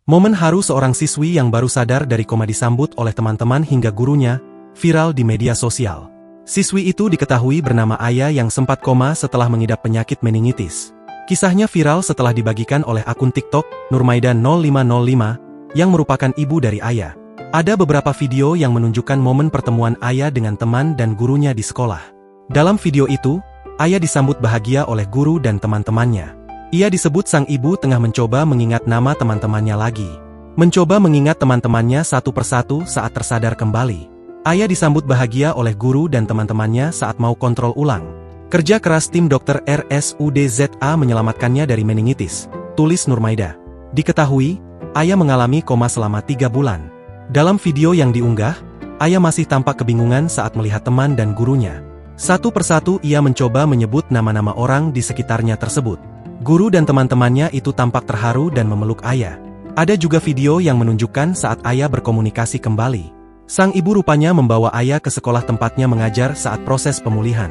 Momen haru seorang siswi yang baru sadar dari koma disambut oleh teman-teman hingga gurunya, viral di media sosial. Siswi itu diketahui bernama Aya yang sempat koma setelah mengidap penyakit meningitis. Kisahnya viral setelah dibagikan oleh akun TikTok Nurmaida 0505 yang merupakan ibu dari Aya. Ada beberapa video yang menunjukkan momen pertemuan Aya dengan teman dan gurunya di sekolah. Dalam video itu, Aya disambut bahagia oleh guru dan teman-temannya. Ia disebut sang ibu tengah mencoba mengingat nama teman-temannya lagi. Mencoba mengingat teman-temannya satu persatu saat tersadar kembali. Aya disambut bahagia oleh guru dan teman-temannya saat mau kontrol ulang. Kerja keras tim dokter RSUD ZA menyelamatkannya dari meningitis, tulis Nurmaida. Diketahui, Aya mengalami koma selama 3 bulan. Dalam video yang diunggah, Aya masih tampak kebingungan saat melihat teman dan gurunya. Satu persatu ia mencoba menyebut nama-nama orang di sekitarnya tersebut. Guru dan teman-temannya itu tampak terharu dan memeluk Aya. Ada juga video yang menunjukkan saat Aya berkomunikasi kembali. Sang ibu rupanya membawa Aya ke sekolah tempatnya mengajar saat proses pemulihan.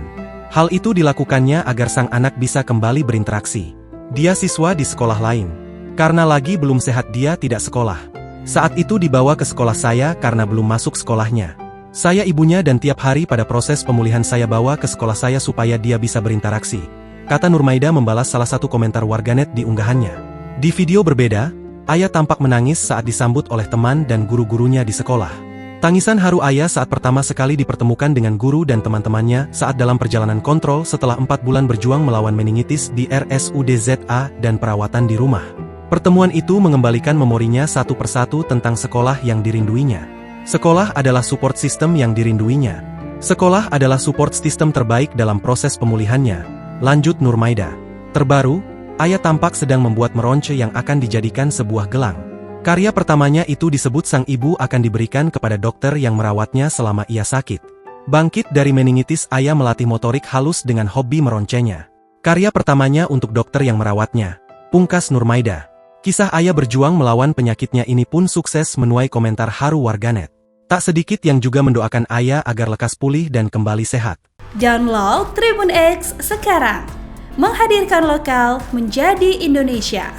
Hal itu dilakukannya agar sang anak bisa kembali berinteraksi. Dia siswa di sekolah lain. Karena lagi belum sehat dia tidak sekolah. Saat itu dibawa ke sekolah saya karena belum masuk sekolahnya. Saya ibunya dan tiap hari pada proses pemulihan saya bawa ke sekolah saya supaya dia bisa berinteraksi. Kata Nurmaida membalas salah satu komentar warganet di unggahannya. Di video berbeda, Aya tampak menangis saat disambut oleh teman dan guru-gurunya di sekolah. Tangisan haru Aya saat pertama sekali dipertemukan dengan guru dan teman-temannya saat dalam perjalanan kontrol setelah 4 bulan berjuang melawan meningitis di RSUD ZA dan perawatan di rumah. Pertemuan itu mengembalikan memorinya satu persatu tentang sekolah yang dirinduinya. Sekolah adalah support system yang dirinduinya. Sekolah adalah support system terbaik dalam proses pemulihannya, lanjut Nurmaida. Terbaru, Aya tampak sedang membuat meronce yang akan dijadikan sebuah gelang. Karya pertamanya itu disebut sang ibu akan diberikan kepada dokter yang merawatnya selama ia sakit. Bangkit dari meningitis, Aya melatih motorik halus dengan hobi meroncenya. Karya pertamanya untuk dokter yang merawatnya, pungkas Nurmaida. Kisah Aya berjuang melawan penyakitnya ini pun sukses menuai komentar haru warganet. Tak sedikit yang juga mendoakan Aya agar lekas pulih dan kembali sehat. Download Tribun X sekarang, menghadirkan lokal menjadi Indonesia.